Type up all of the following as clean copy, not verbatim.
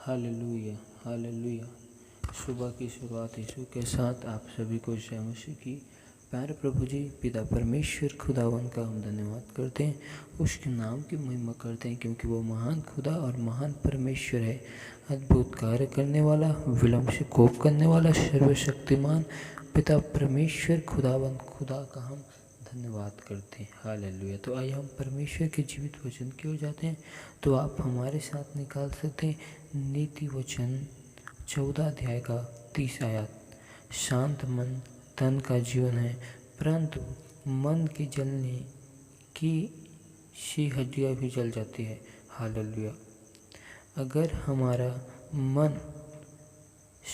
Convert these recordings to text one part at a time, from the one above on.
Hallelujah, hallelujah. सुबह की शुरुआत यीशु के साथ आप सभी को जय मसीह की। प्यारे प्रभु जी पिता परमेश्वर खुदावन का हम धन्यवाद करते हैं, उसके नाम की महिमा करते हैं, क्योंकि वो महान खुदा और महान परमेश्वर है। अद्भुत कार्य करने वाला, विलम्ब से कोप करने वाला, सर्वशक्तिमान पिता परमेश्वर खुदावन खुदा का हम धन्यवाद करते हैं। हालेलुया। तो आइए हम परमेश्वर के जीवित वचन की ओर जाते हैं। तो आप हमारे साथ निकाल सकते हैं नीति वचन 14 अध्याय का 30 आयत। शांत मन तन का जीवन है, परंतु मन के जलने की सी हड्डियाँ भी जल जाती है। हालेलुया। अगर हमारा मन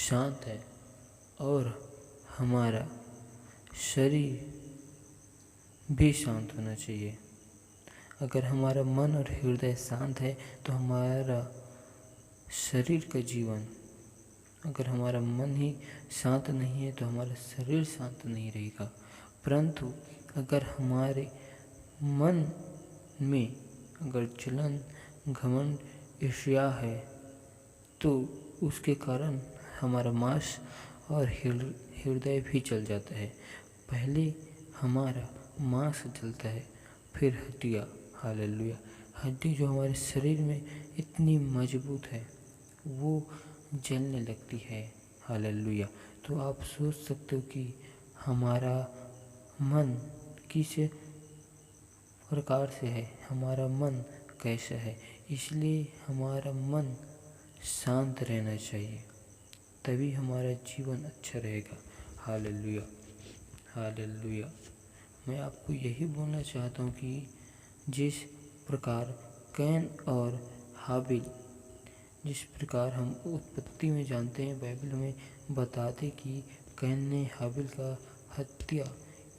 शांत है और हमारा शरीर भी शांत होना चाहिए। अगर हमारा मन और हृदय शांत है तो हमारा शरीर का जीवन, अगर हमारा मन ही शांत नहीं है तो हमारा शरीर शांत नहीं रहेगा। परंतु अगर हमारे मन में अगर जलन, घमंड, ईर्ष्या है तो उसके कारण हमारा मांस और हृदय भी जल जाता है। पहले हमारा मांस जलता है, फिर हड्डियाँ। हालेलुया। हड्डी जो हमारे शरीर में इतनी मजबूत है वो जलने लगती है। हालेलुया। तो आप सोच सकते हो कि हमारा मन किस प्रकार से है, हमारा मन कैसा है। इसलिए हमारा मन शांत रहना चाहिए, तभी हमारा जीवन अच्छा रहेगा। Hallelujah, hallelujah. मैं आपको यही बोलना चाहता हूँ कि जिस प्रकार कैन और हाबिल, जिस प्रकार हम उत्पत्ति में जानते हैं, बाइबल में बताते कि कैन ने हाबिल का हत्या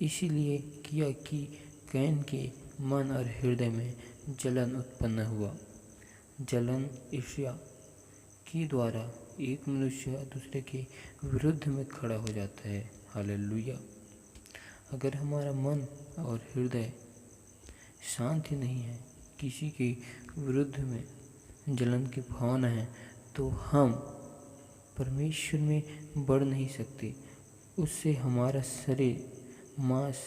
इसीलिए किया कि कैन के मन और हृदय में जलन उत्पन्न हुआ। जलन, ईर्ष्या के द्वारा एक मनुष्य दूसरे के विरुद्ध में खड़ा हो जाता है। हालेलुया। अगर हमारा मन और हृदय शांत ही नहीं है, किसी के विरुद्ध में जलन की भावना है, तो हम परमेश्वर में बढ़ नहीं सकते। उससे हमारा शरीर, मांस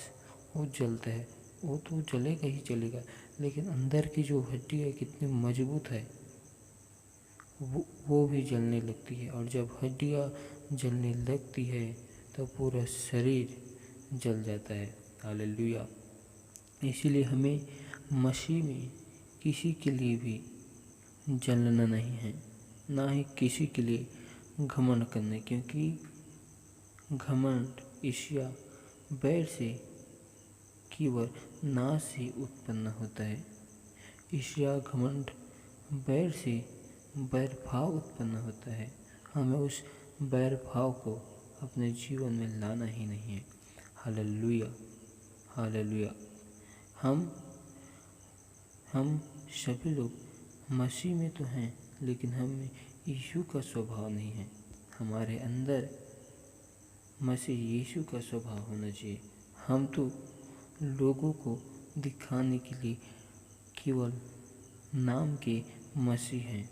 वो जलता है, वो तो जलेगा ही जलेगा, लेकिन अंदर की जो हड्डी है कितनी मजबूत है वो भी जलने लगती है। और जब हड्डियाँ जलने लगती है तो पूरा शरीर जल जाता है। हालेलुया। इसीलिए हमें मसीह में किसी के लिए भी जलना नहीं है, ना ही किसी के लिए घमंड करने, क्योंकि घमंड, ईर्ष्या, बैर से केवल नाश ही उत्पन्न होता है। ईर्ष्या, घमंड, बैर से बैर भाव उत्पन्न होता है। हमें उस बैर भाव को अपने जीवन में लाना ही नहीं है। Hallelujah, hallelujah. हम सभी लोग मसीह में तो हैं, लेकिन हमें यीशु का स्वभाव नहीं है। हमारे अंदर मसीह यीशु का स्वभाव होना चाहिए। हम तो लोगों को दिखाने के लिए केवल नाम के मसीह हैं।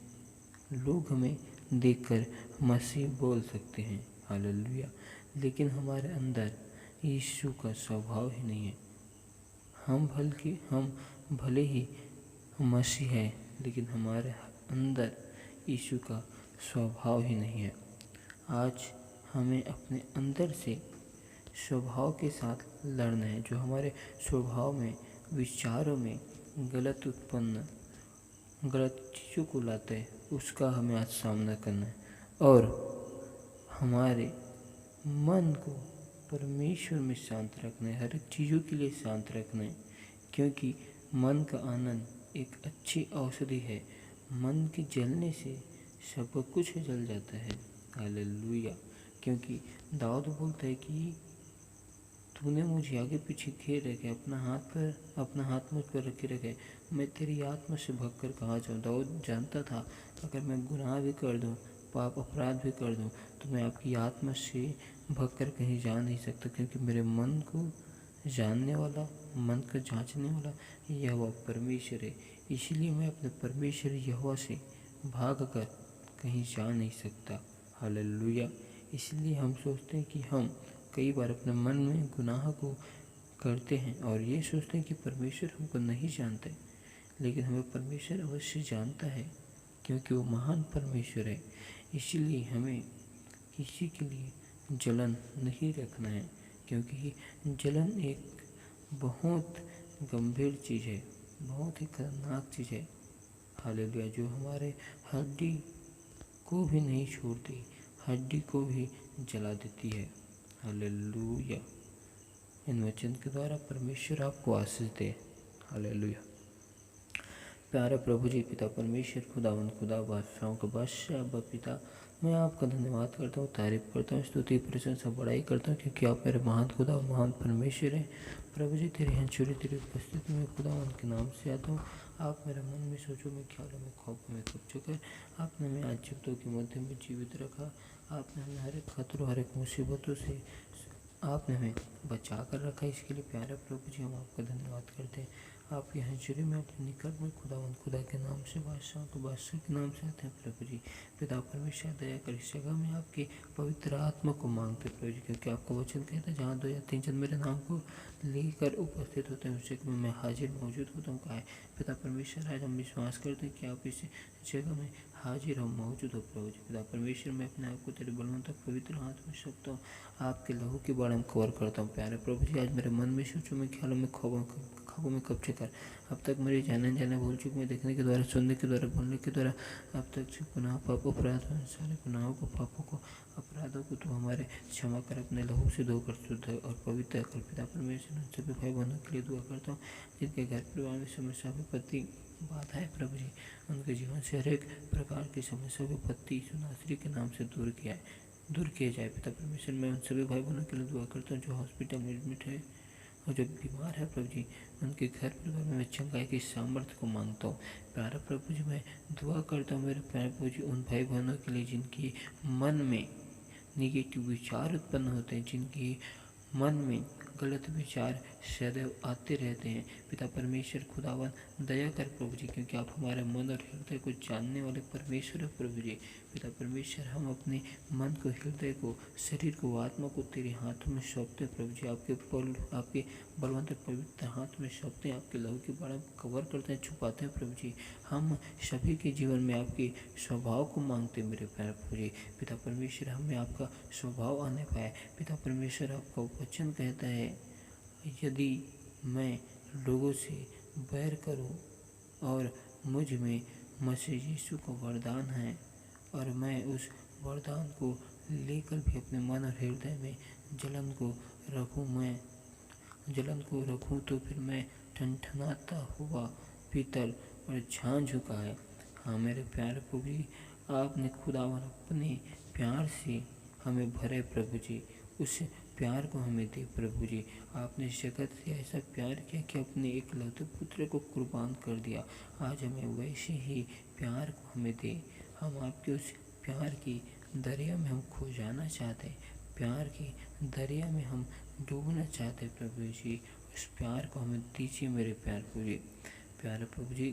लोग हमें देखकर मसीह बोल सकते हैं। हालेलुया। लेकिन हमारे अंदर यीशु का स्वभाव ही नहीं है। हम भले ही मसीह है, लेकिन हमारे अंदर यीशु का स्वभाव ही नहीं है। आज हमें अपने अंदर से स्वभाव के साथ लड़ना है। जो हमारे स्वभाव में, विचारों में गलत चीज़ों को लाते हैं, उसका हमें आज सामना करना है। और हमारे मन को परमेश्वर में शांत रखना है, हर एक चीज़ों के लिए शांत रखना है, क्योंकि मन का आनंद एक अच्छी औषधि है। मन के जलने से सब कुछ जल जाता है। हालेलुया। क्योंकि दाऊद बोलता है कि तूने मुझे आगे पीछे घेर रखे, अपना हाथ मुझ पर रखे रखे, मैं तेरी आत्मा से भगकर कहाँ जाऊँ। दाऊद जानता था अगर मैं गुनाह भी कर दूँ, पाप अपराध भी कर दूँ, तो मैं आपकी आत्मा से भगकर कहीं जा नहीं सकता, क्योंकि मेरे मन को जानने वाला, मन को जांचने वाला यहोवा परमेश्वर है। इसलिए मैं अपने परमेश्वर यहोवा से भाग कर कहीं जा नहीं सकता। हालेलुया। इसलिए हम सोचते हैं कि हम कई बार अपने मन में गुनाह को करते हैं और ये सोचते हैं कि परमेश्वर हमको नहीं जानते, लेकिन हमें परमेश्वर अवश्य जानता है, क्योंकि वो महान परमेश्वर है। इसलिए हमें किसी के लिए जलन नहीं रखना है, क्योंकि जलन एक बहुत गंभीर चीज़ है, बहुत ही खतरनाक चीज़ है। हालेलुया। जो हमारे हड्डी को भी नहीं छोड़ती, हड्डी को भी जला देती है। हालेलुया। इन वचन के द्वारा परमेश्वर आपको आशीष दे। हालेलुया। प्यारे प्रभु जी, पिता परमेश्वर, खुदावंद खुदा, बादशाहों का बादशाह, अब्बा पिता, मैं आपका धन्यवाद करता हूँ, तारीफ करता हूँ, स्तुति प्रशंसा बड़ाई करता हूँ, क्योंकि आप मेरे महान खुदा और महान परमेश्वर हैं। प्रभु जी, तेरे हंचुरी तेरी उपस्थिति में खुदावंद के नाम से आता हूँ। आप मेरे मन में, सोचों में, ख्यालों में, खौफों में कब्जा कर आपने हमें आज जीवितों के मध्य में जीवित रखा। आपने हमें हर एक खतरों, हर एक मुसीबतों से आपने हमें बचा कर रखा। इसके लिए प्यारे प्रभु जी, हम आपका धन्यवाद करते हैं। आपके हंचुरी में, अपने निकट में खुदावंद खुदा के नाम से, बादशाह तो बादशाह के नाम से आते हैं प्रभु जी। पिता परमेश्वर, दया कर इस जगह में आपके पवित्र आत्मा को मांगते प्रभु जी, क्योंकि आपका वचन कहता है जहाँ 2 या 3 जन मेरे नाम को लेकर उपस्थित होते हैं, उस जगह में मैं हाजिर मौजूद होता हूँ। कहा है पिता परमेश्वर, आज हम विश्वास करते हैं कि आप इस जगह में हाजिर हो, मौजूद हो प्रभु जी। पिता परमेश्वर, मैं अपने आप को तेरे बलवंत पवित्र हाथ में सौंपता हूँ, आपके लहू के बारे में कवर करता हूँ। प्यारे प्रभु जी, आज मेरे मन में, सोचों में, ख्यालों में, ख्वाबों में कब्जे कर। अब तक मेरे जाने जाने भूल चूक में, देखने के द्वारा, सुनने के द्वारा, बोलने के द्वारा अब तक से गुनाह, पाप, अपराध, सारे गुनाहों को, पापों को, अपराधों को तो हमारे क्षमा कर, अपने लहू से धोकर शुद्ध और पवित्र कर। पिता परमेश्वर, सभी भाई बहनों के लिए दुआ करता हूँ जिनके घर परिवार में समस्या, विपत्ति, बाधा है प्रभु जी, उनके जीवन से हर एक प्रकार की समस्या, विपत्ति यीशु नासरी के नाम से दूर किया जाए। पिता परमेश्वर, मैं उन सभी भाई बहनों के लिए दुआ करता हूँ जो हॉस्पिटल में एडमिट है और जो बीमार है प्रभु जी, उनके घर परिवार में मैं चंगाई की सामर्थ्य को मांगता हूँ। प्यारा प्रभु जी, मैं दुआ करता हूँ मेरे प्यारे प्रभु जी, उन भाई बहनों के लिए जिनकी मन में निगेटिव विचार उत्पन्न होते हैं, जिनकी मन में गलत विचार सदैव आते रहते हैं। पिता परमेश्वर, खुदावन दया कर प्रभु जी, क्योंकि आप हमारे मन और हृदय को जानने वाले परमेश्वर है प्रभु जी। पिता परमेश्वर, हम अपने मन को, हृदय को, शरीर को, आत्मा को तेरे हाथों में सौंपते हैं प्रभु जी। आपके बलवंत पवित्र हाथ में सौंपते हैं, आपके लहू के बारे में कवर करते हैं, छुपाते हैं प्रभु जी। हम सभी के जीवन में आपके स्वभाव को मांगते हैं मेरे प्यारे प्रभु जी। पिता परमेश्वर, हमें आपका स्वभाव आने पाए। पिता परमेश्वर, आपका वचन कहता है, यदि मैं लोगों से बैर करूं और मुझ में मसीह यीशु का वरदान है और मैं उस वरदान को लेकर भी अपने मन और हृदय में जलन को रखूं तो फिर मैं ठनठनाता हुआ पीतल और झांझ झुका है। हाँ मेरे प्यारे प्रभु जी, आपने खुदावन अपने प्यार से हमें भरे प्रभु जी, उस प्यार को हमें दे प्रभु जी। आपने इस जगत से ऐसा प्यार किया कि अपने एकलौते पुत्र को कुर्बान कर दिया। आज हमें वैसे ही प्यार को हमें दे। हम आपके उस प्यार की दरिया में हम खो जाना चाहते हैं, प्यार की दरिया में हम डूबना चाहते हैं प्रभु जी। उस प्यार को हमें दीजिए मेरे प्यार प्रभु जी। प्यारे प्रभु जी,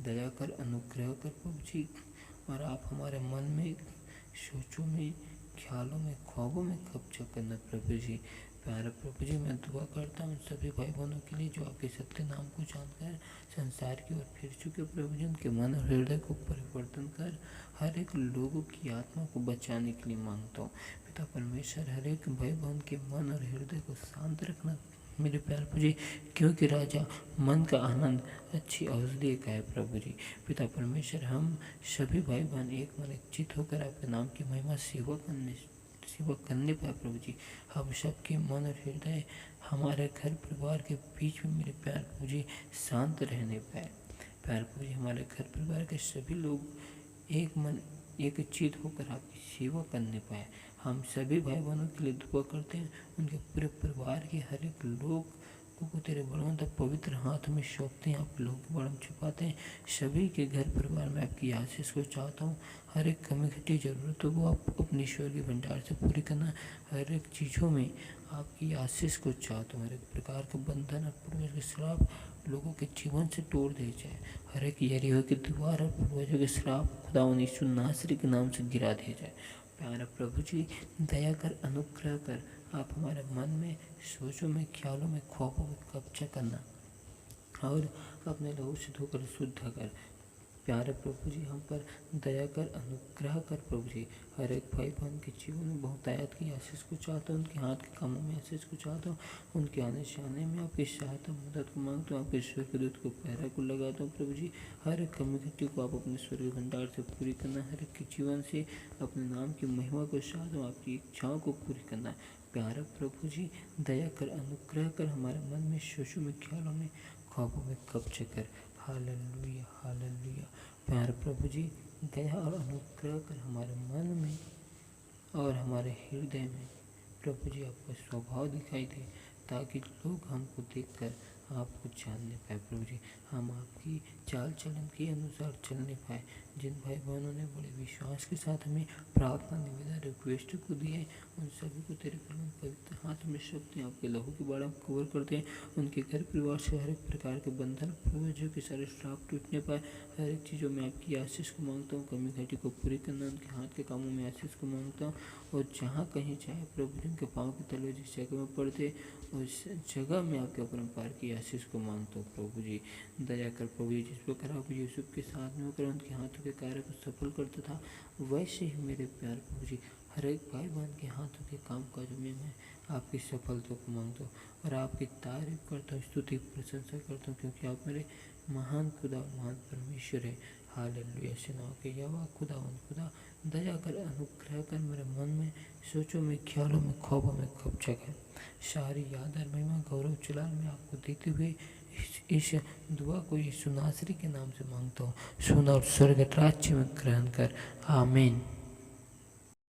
दया कर, अनुग्रह कर प्रभु जी, और आप हमारे मन में, सोचों में, ख्यालों में, ख्वाबों में कब्जा करना प्रभु जी। प्यारे प्रभु जी, मैं दुआ करता हूँ सभी भाई बहनों के लिए जो आपके सत्य नाम को जानकर संसार की ओर फिर चुके प्रभु जी, उनके मन और हृदय को परिवर्तन कर हर एक लोगों की आत्मा को बचाने के लिए मांगता हूँ। पिता परमेश्वर, हर एक भाई बहन के मन और हृदय को शांत रखना मेरे प्यारे प्रभु जी, क्योंकि राजा मन का आनंद अच्छी औषधि का है प्रभु जी। पिता परमेश्वर, हम सभी भाई बहन एक मन एक चित होकर आपके नाम की महिमा सेवा करने पाए प्रभु जी। हम सबके मन और हृदय हमारे घर परिवार के बीच में मेरे प्यारे प्रभु जी शांत रहने पाए। प्यारे प्रभु जी, हमारे घर परिवार के सभी लोग एक मन एक चित होकर आपकी सेवा करने पाए। हम सभी भाई बहनों के लिए दुआ करते हैं, उनके पूरे परिवार के हर एक लोग को तेरे बलवंत पवित्र हाथ में सौंपते हैं, आप लोग बड़म छुपाते हैं। सभी के घर परिवार में आपकी आशीष को चाहता हूँ। हर एक कमी घटी जरूरतों को आप अपनी ईश्वर के भंडार से पूरी करना। हर एक चीज़ों में आपकी आशीष को चाहता हूँ। हर एक प्रकार के बंधन और पूर्वज के श्राप लोगों के जीवन से तोड़ दी जाए। हर एक यरीहो की दीवार और पूर्वजों के श्राप खुदावन यीशु नासरी के नाम से गिरा दिया जाए। प्यारा प्रभु जी, दया कर, अनुग्रह कर, आप हमारे मन में, सोचों में, ख्यालों में, ख्वाबों में कब्जा करना और अपने लहू से धोकर शुद्ध कर। प्यारे प्रभु जी, हम पर दया कर, अनुग्रह कर प्रभु जी। हर एक भाई बहन के जीवन में बहुत आयत की आशीष को चाहता हूँ, उनके हाथ के कामों में आशीष को चाहता हूँ, उनके आने जाने में आपकी सहायता मदद को मांगता हूँ। आपके स्वर्गदूत को पहरा को लगाता हूँ प्रभु जी। हर एक कमी घटी को आप अपने स्वर्ग भंडार से पूरी करना, हर एक के जीवन से अपने नाम की महिमा को चाहता हूँ, आपकी इच्छाओं को पूरी करना। प्यारा प्रभु जी, दया कर, अनुग्रह कर, हमारे मन में, सोचों में, ख्यालों में, ख्वाबों में कब्जे कर। Hallelujah, hallelujah. प्यारे प्रभु जी, दया और अनुग्रह कर हमारे मन में और हमारे हृदय में प्रभु जी आपका स्वभाव दिखाई दे, ताकि लोग हमको देखकर आपको जानने पाए प्रभु जी। हम आपकी चाल चलन के अनुसार चलने पाए। जिन भाई बहनों ने बड़े विश्वास के साथ हमें प्रार्थना, निवेदन, रिक्वेस्ट को दिए हैं, उन सभी को तेरे पवित्र हाथ में शक्ति आपके लहू के बारे में कवर करते हैं। उनके घर परिवार से हर एक प्रकार के बंधन, पूर्वजों के सारे श्राप टूटने पाए। हर एक चीज़ों में आपकी आशीष को मांगता हूँ, कमी घटी को पूरी करना, उनके हाथ के कामों में आशीष को मांगता हूँ। और जहाँ कहीं चाहे प्रभु जिनके पाँव के तले जिस जगह में पड़ते, उस जगह में आपके अपरंपार की आशीष को मांगता हूँ प्रभु जी। दया कर प्रभु जी, जिस प्रकार आप यूसुफ के साथ में होकर उनके हाथों के कार्य को सफल करता था, वैसे ही मेरे प्यार प्रभु जी हर एक भाई बहन के हाथों के काम काजों में मैं आपकी सफलता को मांगता हूँ और आपकी तारीफ करता हूँ, स्तुति प्रशंसा करता हूँ, क्योंकि आप मेरे महान खुदा, महान परमेश्वर है। हालेलुया। सेनाओं के यहोवा खुदा, दया कर, अनुग्रह कर, मेरे मन में, सोचों में, ख्यालों में, ख्वाबों में कब्जा कर। सारी याद और महिमा, गौरव, जलाल में आपको देते हुए इस दुआ को यीशु नासरी के नाम से मांगता हूँ। सुन और स्वर्ग राज्य में ग्रहण कर। आमीन।